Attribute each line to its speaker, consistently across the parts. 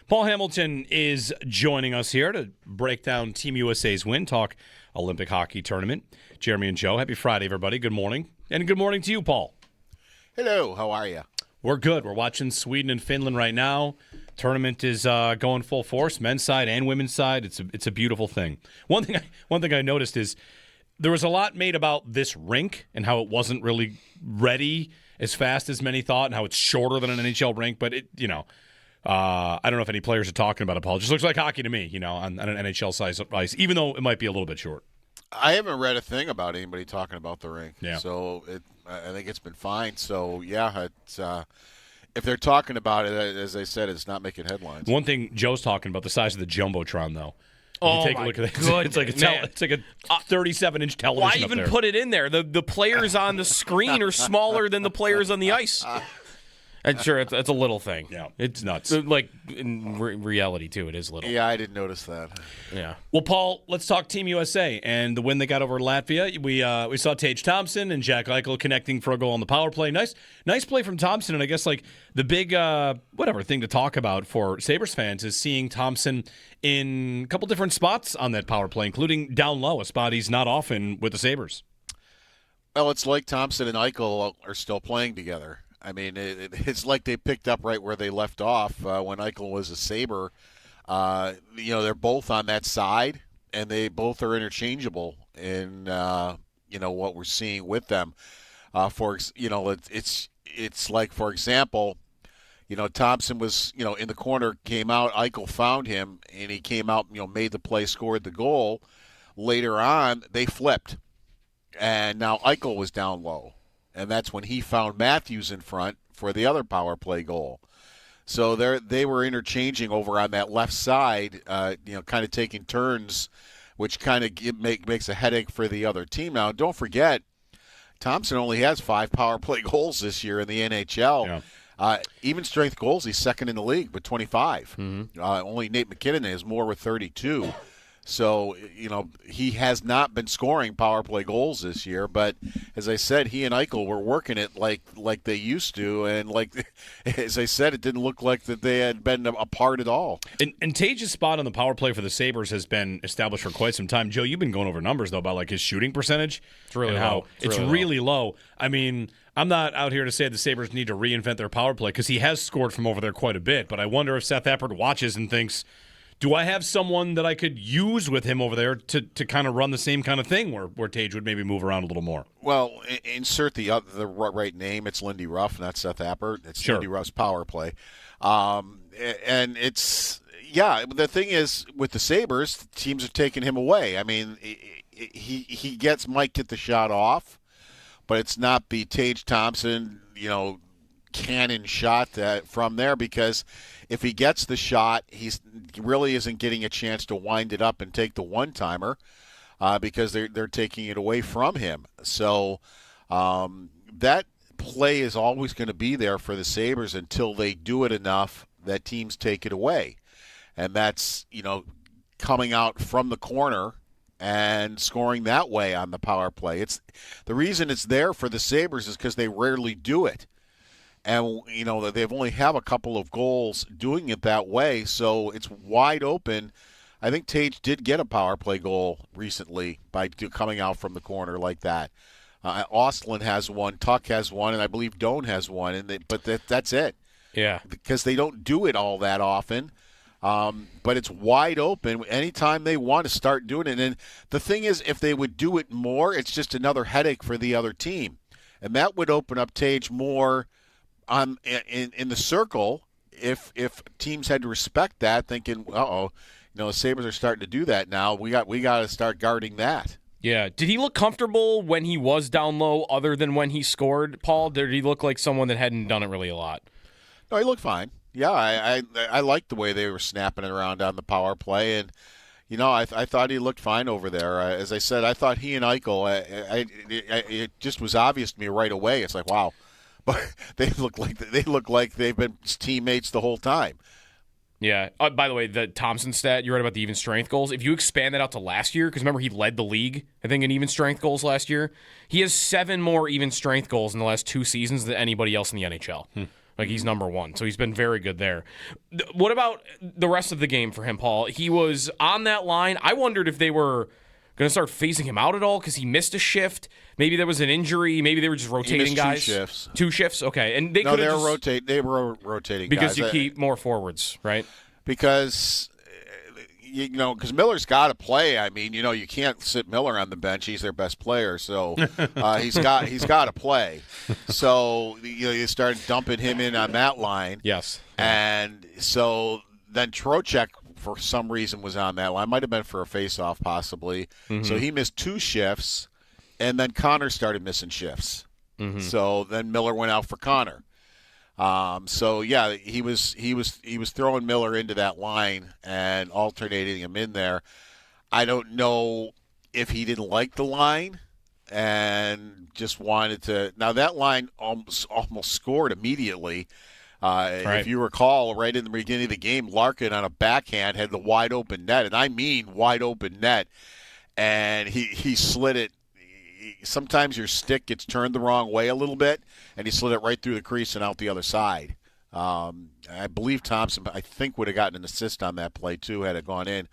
Speaker 1: Paul Hamilton is joining us here to break down Team USA's win, talk Olympic hockey tournament. Jeremy and Joe, happy Friday, everybody. Good morning. And good morning to you, Paul.
Speaker 2: Hello, how are you?
Speaker 1: We're good. We're watching Sweden and Finland right now. Tournament is going full force, men's side and women's side. It's a beautiful thing. One thing I noticed is there was a lot made about this rink and how it wasn't really ready as fast as many thought, and how it's shorter than an NHL rink. But I don't know if any players are talking about it, Paul. It just looks like hockey to me, on an NHL size ice, even though it might be a little bit short.
Speaker 2: I haven't read a thing about anybody talking about the rink.
Speaker 1: Yeah.
Speaker 2: So I think it's been fine. So yeah, it's if they're talking about it, as I said, it's not making headlines.
Speaker 1: One thing Joe's talking about, the size of the Jumbotron, though.
Speaker 3: Oh,
Speaker 1: take a look at
Speaker 3: that.
Speaker 1: It's like a 37-inch television.
Speaker 3: Why
Speaker 1: up
Speaker 3: even
Speaker 1: there.
Speaker 3: put it in there? The players on the screen are smaller than the players on the ice. And sure, it's a little thing.
Speaker 1: Yeah, it's nuts.
Speaker 3: Like, in reality, too, it is little.
Speaker 2: Yeah, I didn't notice that.
Speaker 3: Yeah.
Speaker 1: Well, Paul, let's talk Team USA and the win they got over Latvia. We saw Tage Thompson and Jack Eichel connecting for a goal on the power play. Nice play from Thompson. And I guess like the big thing to talk about for Sabres fans is seeing Thompson in a couple different spots on that power play, including down low, a spot he's not often with the Sabres.
Speaker 2: Well, it's like Thompson and Eichel are still playing together. I mean, it's like they picked up right where they left off when Eichel was a Sabre. They're both on that side, and they both are interchangeable in what we're seeing with them. It's like, for example, Thompson was in the corner, came out, Eichel found him, and he came out, made the play, scored the goal. Later on, they flipped, and now Eichel was down low. And that's when he found Matthews in front for the other power play goal. So they were interchanging over on that left side, kind of taking turns, which kind of makes a headache for the other team. Now, don't forget, Thompson only has 5 power play goals this year in the NHL. Yeah. Even strength goals, he's second in the league with 25. Mm-hmm. Only Nate McKinnon has more with 32. So, he has not been scoring power play goals this year. But as I said, he and Eichel were working it like they used to. And as I said, it didn't look like that they had been apart at all.
Speaker 1: And Tage's spot on the power play for the Sabres has been established for quite some time. Joe, you've been going over numbers, though, about his shooting percentage.
Speaker 3: It's really low.
Speaker 1: It's really low. I mean, I'm not out here to say the Sabres need to reinvent their power play because he has scored from over there quite a bit. But I wonder if Seth Appert watches and thinks, do I have someone that I could use with him over there to kind of run the same kind of thing where Tage would maybe move around a little more?
Speaker 2: Well, insert the right name. It's Lindy Ruff, not Seth Appert. It's
Speaker 1: sure.
Speaker 2: Lindy Ruff's power play. And it's, the thing is, with the Sabres, teams are taking him away. I mean, he might get the shot off, but it's not the Tage Thompson, cannon shot from there, because if he gets the shot, he really isn't getting a chance to wind it up and take the one-timer because they're taking it away from him. So that play is always going to be there for the Sabres until they do it enough that teams take it away. And that's, coming out from the corner and scoring that way on the power play. It's the reason it's there for the Sabres is because they rarely do it. And, they've only have a couple of goals doing it that way, so it's wide open. I think Tage did get a power play goal recently by coming out from the corner like that. Ostlund has one, Tuck has one, and I believe Doan has one, but that's it.
Speaker 3: Yeah.
Speaker 2: Because they don't do it all that often. But it's wide open anytime they want to start doing it. And the thing is, if they would do it more, it's just another headache for the other team. And that would open up Tage more in the circle if teams had to respect that, thinking, the Sabres are starting to do that now. We got to start guarding that.
Speaker 3: Yeah. Did he look comfortable when he was down low other than when he scored, Paul? Did he look like someone that hadn't done it really a lot?
Speaker 2: No, he looked fine. Yeah, I liked the way they were snapping it around on the power play, and I thought he looked fine over there. As I said, I thought he and Eichel, it just was obvious to me right away. It's like, wow, but they look like they've been teammates the whole time.
Speaker 3: Yeah. By the way, the Thompson stat, you're right about the even strength goals. If you expand that out to last year, because remember he led the league, I think, in even strength goals last year. He has 7 more even strength goals in the last 2 seasons than anybody else in the NHL. Like, he's number one. So he's been very good there. What about the rest of the game for him, Paul? He was on that line. I wondered if they were going to start phasing him out at all because he missed a shift. Maybe there was an injury. Maybe they were just rotating guys.
Speaker 2: 2 shifts.
Speaker 3: 2 shifts? Okay. And they
Speaker 2: were rotating
Speaker 3: because
Speaker 2: guys.
Speaker 3: you keep more forwards, right?
Speaker 2: Because because Miller's got to play. I mean, you can't sit Miller on the bench. He's their best player, so he's got to play. So you start dumping him in on that line.
Speaker 3: Yes.
Speaker 2: And so then Trocheck, for some reason, was on that line. Might have been for a face-off, possibly. Mm-hmm. So he missed 2 shifts, and then Connor started missing shifts. Mm-hmm. So then Miller went out for Connor. So yeah, he was throwing Miller into that line and alternating him in there. I don't know if he didn't like the line and just wanted to. Now that line almost scored immediately.
Speaker 3: Right.
Speaker 2: If you recall, right in the beginning of the game, Larkin on a backhand had the wide open net, and I mean wide open net, and he slid it. Sometimes your stick gets turned the wrong way a little bit, and he slid it right through the crease and out the other side. I believe Thompson, I think, would have gotten an assist on that play, too, had it gone in.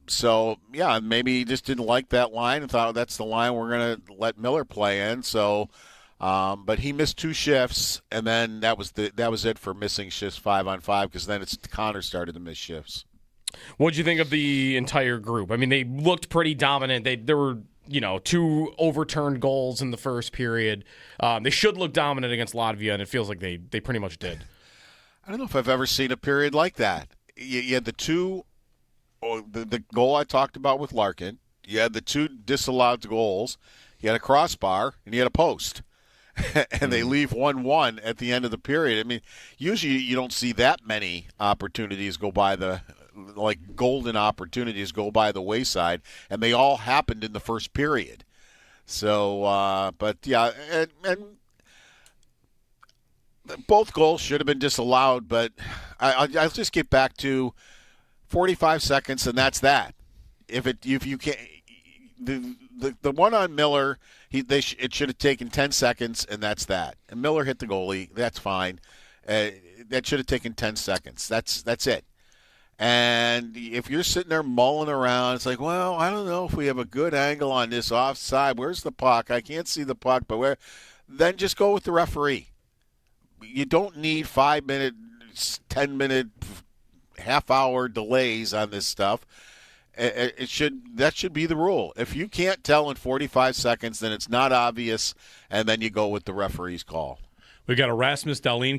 Speaker 2: So, yeah, maybe he just didn't like that line and thought that's the line we're going to let Miller play in. So, but he missed 2 shifts, and then that was it for missing shifts 5-on-5 because then Connor started to miss shifts.
Speaker 3: What did you think of the entire group? I mean, they looked pretty dominant. There were 2 overturned goals in the first period. They should look dominant against Latvia, and it feels like they pretty much did.
Speaker 2: I don't know if I've ever seen a period like that. You had the 2, the goal I talked about with Larkin. You had the 2 disallowed goals. You had a crossbar, and you had a post. And they leave 1-1 at the end of the period. I mean, usually you don't see that many opportunities go by golden opportunities go by the wayside, and they all happened in the first period. So, but yeah, and both goals should have been disallowed, but I'll just get back to 45 seconds, and that's that. If you can't, the one on Miller, it should have taken 10 seconds, and that's that. And Miller hit the goalie, that's fine. That should have taken 10 seconds. That's it. And if you're sitting there mulling around, it's like, well, I don't know if we have a good angle on this offside. Where's the puck? I can't see the puck, but where? Then just go with the referee. You don't need 5-minute, 10-minute, half-hour delays on this stuff. That should be the rule. If you can't tell in 45 seconds, then it's not obvious, and then you go with the referee's call.
Speaker 1: We got a Rasmus Dahlin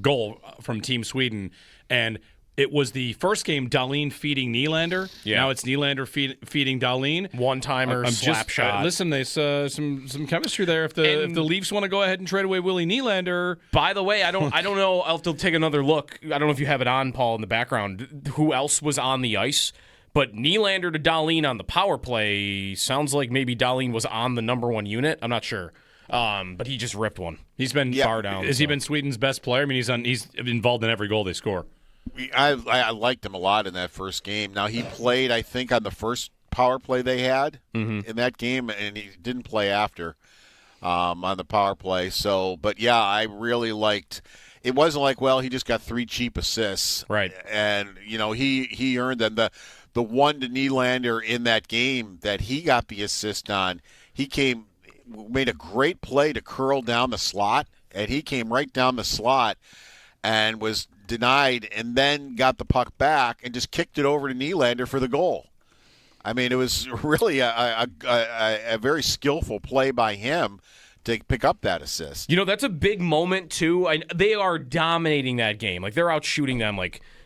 Speaker 1: goal from Team Sweden, and it was the first game Dahlin feeding Nylander. Yeah. Now it's Nylander feeding Dahlin.
Speaker 3: One-timer, slap shot.
Speaker 1: Listen, there's some chemistry there. If the Leafs want to go ahead and trade away Willie Nylander.
Speaker 3: By the way, I don't know. I'll have to take another look. I don't know if you have it on, Paul, in the background. Who else was on the ice? But Nylander to Dahlin on the power play sounds like maybe Dahlin was on the number 1 unit. I'm not sure. But he just ripped one. He's been far down.
Speaker 1: Has he been Sweden's best player? I mean, he's involved in every goal they score.
Speaker 2: I liked him a lot in that first game. Now, he played, I think, on the first power play they had in that game, and he didn't play after on the power play. So, but, yeah, I really liked – it wasn't like, well, he just got 3 cheap assists.
Speaker 3: Right.
Speaker 2: And, he earned them. The one to Nylander in that game that he got the assist on, made a great play to curl down the slot, and he came right down the slot and was denied and then got the puck back and just kicked it over to Nylander for the goal. I mean, it was really a very skillful play by him to pick up that assist.
Speaker 3: That's a big moment, too. They are dominating that game. Like, they're out shooting them,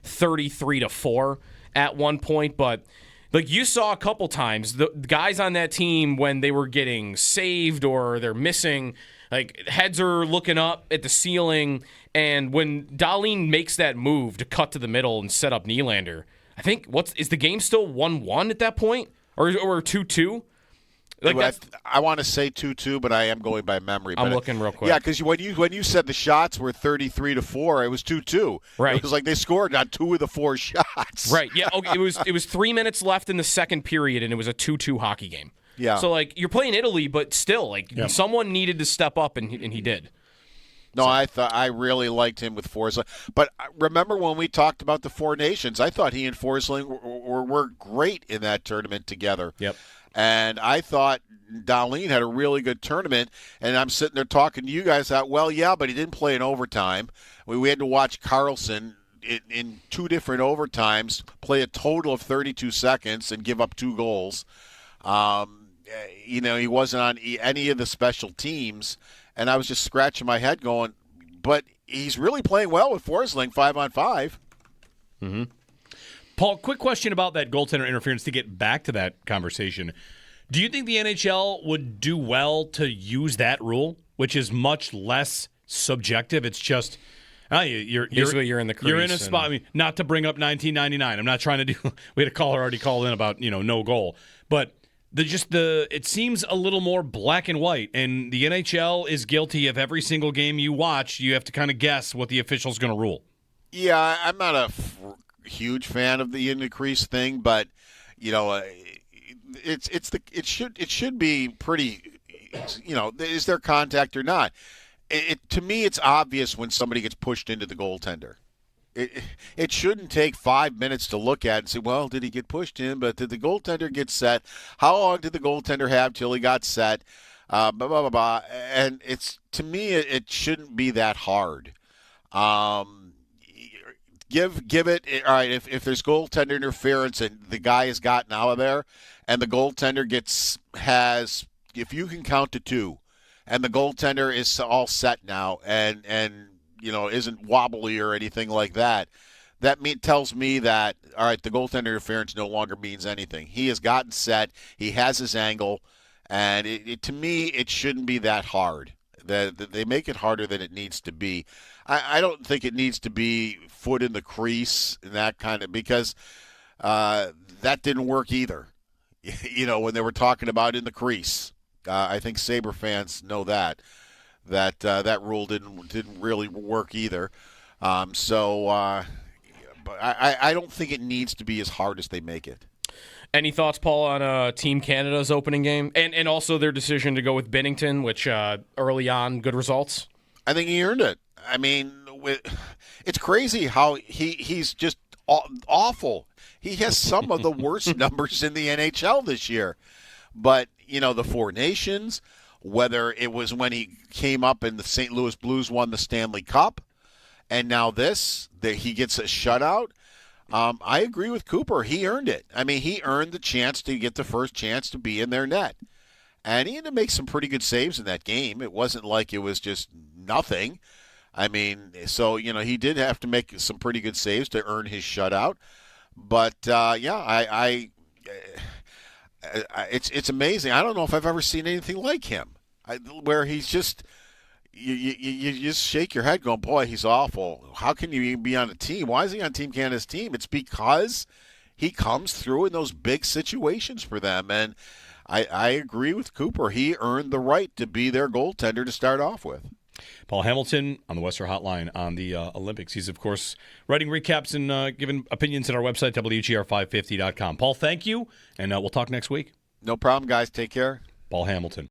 Speaker 3: 33-4 at one point. But, you saw a couple times, the guys on that team, when they were getting saved or they're missing, heads are looking up at the ceiling. And when Dahlin makes that move to cut to the middle and set up Nylander, I think, is the game still 1-1 at that point? Or 2-2?
Speaker 2: I want to say 2-2, but I am going by memory.
Speaker 3: I'm looking real quick.
Speaker 2: Yeah, because when you said the shots were 33-4, it was 2-2.
Speaker 3: Right.
Speaker 2: It was like they scored on 2 of the 4 shots.
Speaker 3: Right. Yeah. Okay. It was 3 minutes left in the second period, and it was a 2-2 hockey game.
Speaker 2: Yeah.
Speaker 3: So you're playing Italy, but still, someone needed to step up, and he did.
Speaker 2: No, I really liked him with Forsling. But remember when we talked about the Four Nations, I thought he and Forsling were great in that tournament together.
Speaker 1: Yep.
Speaker 2: And I thought Dahlin had a really good tournament, and I'm sitting there talking to you guys out, well, yeah, but he didn't play in overtime. We had to watch Carlson in 2 different overtimes play a total of 32 seconds and give up 2 goals. He wasn't on any of the special teams, and I was just scratching my head going, but he's really playing well with Forsling 5-on-5.
Speaker 1: Mm-hmm. Paul, quick question about that goaltender interference to get back to that conversation. Do you think the NHL would do well to use that rule, which is much less subjective? It's just you're
Speaker 3: in the crease.
Speaker 1: You're in a spot. I mean, not to bring up 1999. I'm not trying to do. We had a caller already called in about no goal, but it seems a little more black and white. And the NHL is guilty of every single game you watch. You have to kind of guess what the official's going to rule.
Speaker 2: Yeah, I'm not a huge fan of the in the crease thing, but it should be pretty. Is there contact or not? To me, it's obvious when somebody gets pushed into the goaltender. It shouldn't take 5 minutes to look at and say, well, did he get pushed in? But did the goaltender get set? How long did the goaltender have till he got set? Blah, blah, blah, blah. And to me, it shouldn't be that hard. Give it, all right, if there's goaltender interference and the guy has gotten out of there and the goaltender if you can count to 2 and the goaltender is all set now and isn't wobbly or anything like that, tells me that, all right, the goaltender interference no longer means anything. He has gotten set. He has his angle. And to me, it shouldn't be that hard. They make it harder than it needs to be. I don't think it needs to be foot in the crease and that kind of, because that didn't work either. When they were talking about in the crease. I think Sabre fans know that rule didn't really work either. But I don't think it needs to be as hard as they make it.
Speaker 3: Any thoughts, Paul, on Team Canada's opening game and also their decision to go with Binnington, which early on good results?
Speaker 2: I think he earned it. I mean, it's crazy how he's just awful. He has some of the worst numbers in the NHL this year. But, the Four Nations, whether it was when he came up and the St. Louis Blues won the Stanley Cup, and now he gets a shutout. I agree with Cooper. He earned it. I mean, he earned the chance to get the first chance to be in their net. And he had to make some pretty good saves in that game. It wasn't like it was just nothing. I mean, so, he did have to make some pretty good saves to earn his shutout. But, it's amazing. I don't know if I've ever seen anything like him, where he's just you just shake your head going, boy, he's awful. How can you even be on a team? Why is he on Team Canada's team? It's because he comes through in those big situations for them. And I agree with Cooper. He earned the right to be their goaltender to start off with.
Speaker 1: Paul Hamilton on the Western Hotline on the Olympics. He's, of course, writing recaps and giving opinions at our website, WGR550.com. Paul, thank you, and we'll talk next week.
Speaker 2: No problem, guys. Take care.
Speaker 1: Paul Hamilton.